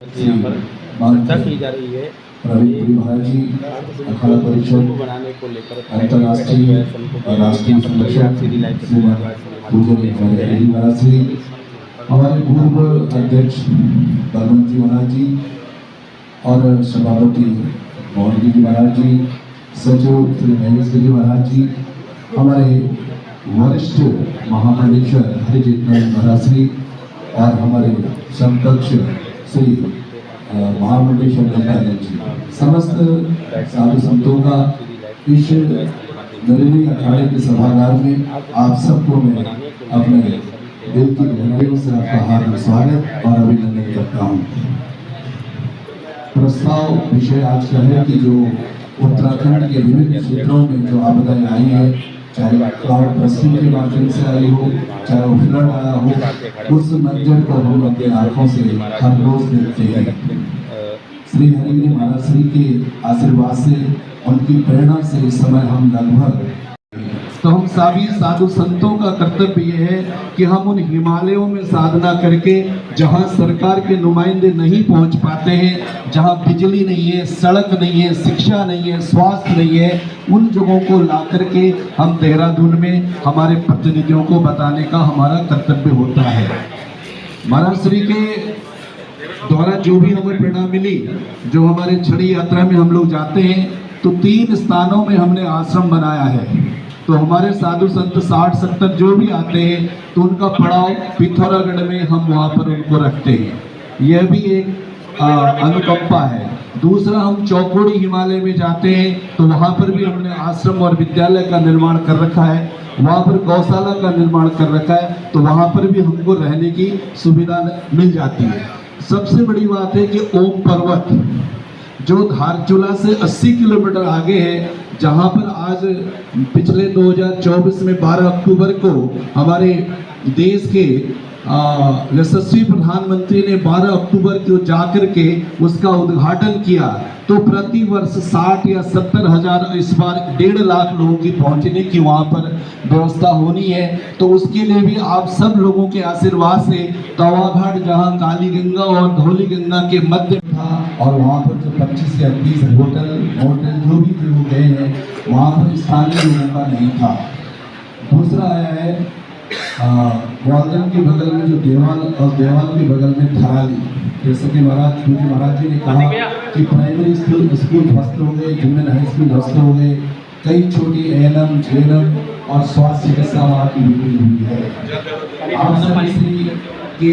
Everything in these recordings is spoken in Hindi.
यहाँ पर चर्चा की जा रही है अखाड़ा परिषद बनाने को लेकर अंतर्राष्ट्रीय और राष्ट्रीय संरक्षक हमारे पूर्व अध्यक्ष बलवंत जी महाराज जी और सभापति मोहन जी महाराज जी, सचिव श्री महेश जी महाराज जी, हमारे वरिष्ठ महामंडलेश्वर हरिजेतनाथ महाराज श्री और हमारे समकक्ष श्री महामंडलेश्वर नेताजी जी, समस्त साधु संतों का इस नरेंद्र अखाड़े के सभागार में आप सबको मैं अपने दिल की गहराइयों से आपका हार्दिक स्वागत और अभिनंदन करता हूँ। प्रस्ताव विषय आज का है कि जो उत्तराखंड के विभिन्न क्षेत्रों में जो आपदाएं आई है, चाहे क्लाउड बस्टिंग के माध्यम से आई हो, चाहे वो फ्लड आया हो, उस मंजर को हम अपनी आंखों से हर रोज देखते हैं। श्री हरिगिरी महाराज श्री के आशीर्वाद से, उनकी प्रेरणा से इस समय हम लगभग तो हम सभी साधु संतों का कर्तव्य ये है कि हम उन हिमालयों में साधना करके जहाँ सरकार के नुमाइंदे नहीं पहुँच पाते हैं, जहाँ बिजली नहीं है, सड़क नहीं है, शिक्षा नहीं है, स्वास्थ्य नहीं है, उन जगहों को ला करके हम देहरादून में हमारे प्रतिनिधियों को बताने का हमारा कर्तव्य होता है। महाराज श्री के द्वारा जो भी हमें प्रेरणा मिली, जो हमारे छड़ी यात्रा में हम लोग जाते हैं तो 3 स्थानों में हमने आश्रम बनाया है। तो हमारे साधु संत 60-70 जो भी आते हैं तो उनका पड़ाव पिथौरागढ़ में हम वहाँ पर उनको रखते हैं। यह भी एक अनुकंपा है। दूसरा, हम चौकोड़ी हिमालय में जाते हैं तो वहाँ पर भी हमने आश्रम और विद्यालय का निर्माण कर रखा है, वहाँ पर गौशाला का निर्माण कर रखा है, तो वहाँ पर भी हमको रहने की सुविधा मिल जाती है। सबसे बड़ी बात है कि ओम पर्वत जो धारचूला से 80 किलोमीटर आगे है, जहाँ पर आज पिछले 2024 में 12 अक्टूबर को हमारे देश के यशस्वी प्रधानमंत्री ने 12 अक्टूबर को जाकर के उसका उद्घाटन किया। तो प्रति वर्ष 60 या 70 हज़ार, इस बार 1.5 लाख लोगों की पहुंचने की वहां पर व्यवस्था होनी है। तो उसके लिए भी आप सब लोगों के आशीर्वाद से तवाघाट, जहां काली गंगा और धौली गंगा के मध्य था, और वहां पर जो 25 से 30 होटल जो भी लोग गए हैं, वहां पर स्थानीय लोगों का नहीं था। दूसरा आया है ग्वालदम के बगल में जो देवाल, और देवाल के बगल में थराली। जैसे कि महाराज जी ने कहा कि प्राइमरी स्कूल ध्वस्त हो गए, जूनियर हाई स्कूल ध्वस्त हो गए, कई छोटी एएनएम, जेएनएम और स्वास्थ्य चिकित्सा वहाँ की बिगड़ी हुई है। आप सब के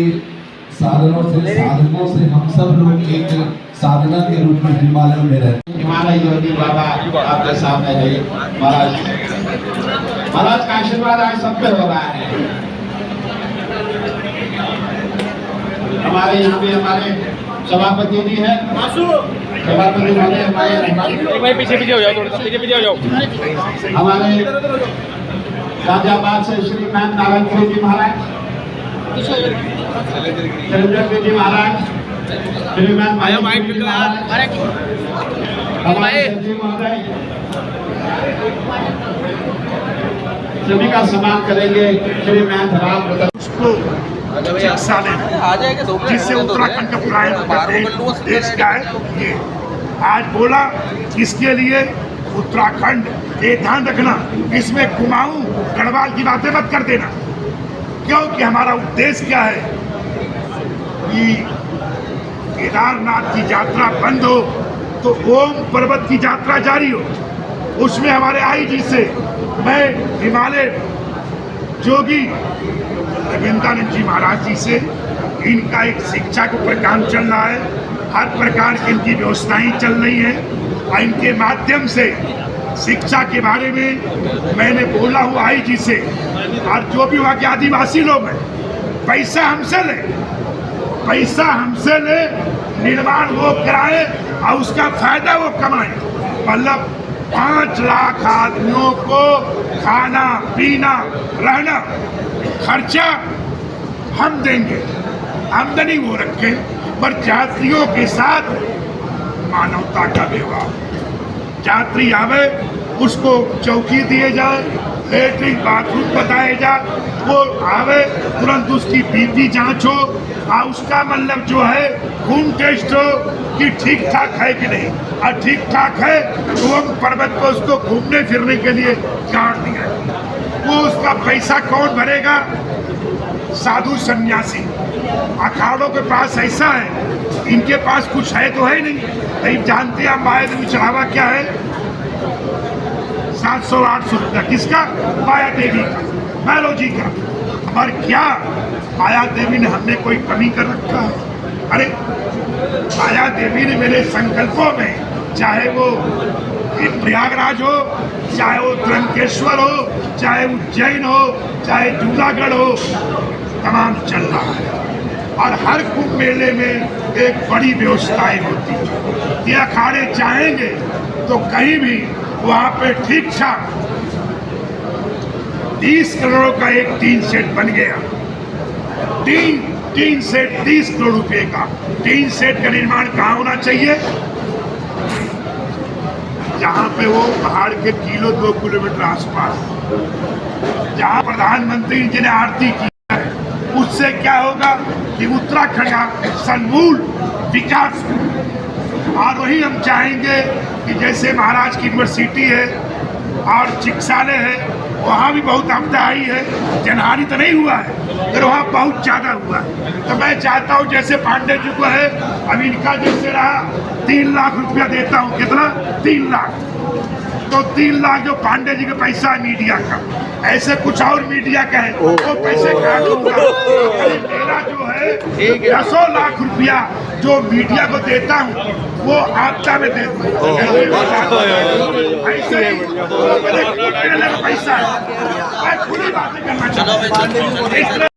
साधनों से, साधकों से हम सब लोग एक साधना के रूप में हिमालय में रहते हैं। हिमालय योगी बाबा आपके सामने है। महाराज का आशीर्वाद आज सब पे हो रहा है। हमारे यहाँ पे हमारे सभापति जी है, सभापति वाले हमारे पीछे हो जाओ, थोड़ा पीछे हो जाओ। हमारे गाजियाबाद से श्रीमान नारायण जी महाराज, चंद्र जी महाराज, श्रीमान सभी का सम्मान करेंगे। श्रीमान जिससे उत्तराखंड का पूरा देश का है। ये आज बोला इसके लिए उत्तराखंड ये ध्यान रखना, इसमें कुमाऊं गढ़वाल की बातें मत कर देना, क्योंकि हमारा उद्देश्य क्या है कि केदारनाथ की यात्रा बंद हो तो ओम पर्वत की यात्रा जारी हो। उसमें हमारे आईजी से मैं हिमालय जोगी रविंद्रानंद जी महाराज जी से इनका एक शिक्षा के ऊपर काम चल रहा है, हर प्रकार की इनकी व्यवस्थाएं चल रही हैं, और इनके माध्यम से शिक्षा के बारे में मैंने बोला हुआ आईजी से, और जो भी वहाँ के आदिवासी लोग हैं पैसा हमसे ले, निर्माण वो कराए और उसका फायदा वो कमाए। मतलब 5 लाख आदमियों को खाना पीना रहना खर्चा हम देंगे, आमदनी वो रखें, पर यात्रियों के साथ मानवता का व्यवहार। यात्री आवे उसको चौकी दिए जाए, लेटरिन बाथरूम बताए जा, वो आवे तुरंत उसकी बीपी जांच हो और उसका मतलब जो है खून टेस्ट हो कि ठीक ठाक है कि नहीं, और ठीक ठाक है तो हम पर्वत पर उसको घूमने फिरने के लिए गाड़ दिया। वो उसका पैसा कौन भरेगा? साधु सन्यासी। अखाड़ों के पास ऐसा है, इनके पास कुछ है तो है नहीं। नहीं जानते हैं माया देवी चढ़ावा क्या है? 700-800 रुपया। किसका? माया देवी का, मैलो जी का। और क्या माया देवी ने हमने कोई कमी कर रखा है? अरे माया देवी ने मेरे संकल्पों में, चाहे वो प्रयागराज हो, चाहे वो त्र्यंबकेश्वर हो, चाहे उज्जैन हो, चाहे जूनागढ़ हो, तमाम चल रहा है। और हर कुंभ मेले में एक बड़ी व्यवस्थाएं होती है। ये अखाड़े चाहेंगे तो कहीं भी वहाँ पे ठीक ठाक 30 करोड़ का एक टीन सेट बन गया। टीन सेट 30 करोड़ रुपए का। टीन सेट का निर्माण कहाँ होना चाहिए? जहाँ पे वो पहाड़ के 2 किलोमीटर आसपास, जहाँ प्रधानमंत्री जी ने आरती की है, उससे क्या होगा कि उत्तराखंड का समूल विकास। और वही हम चाहेंगे कि जैसे महाराज की यूनिवर्सिटी है और चिकित्सालय है, वहाँ भी बहुत आपदा आई है, जनहानि तो नहीं हुआ है, पर वहाँ बहुत ज़्यादा हुआ है। तो मैं चाहता हूँ जैसे पांडे जी को है, अब इनका जैसे रहा 3 लाख रुपया देता हूँ। कितना? 3 लाख। तो 3 लाख जो पांडे जी का पैसा है मीडिया का, ऐसे कुछ और मीडिया का है, वो पैसे काट दूंगा। मेरा जो है 10 लाख रुपया जो मीडिया को देता हूँ वो आपदा में दे दूंगा। ऐसे ही मेरे पैसा है, मैं खुली बातें करना चाहता हूँ।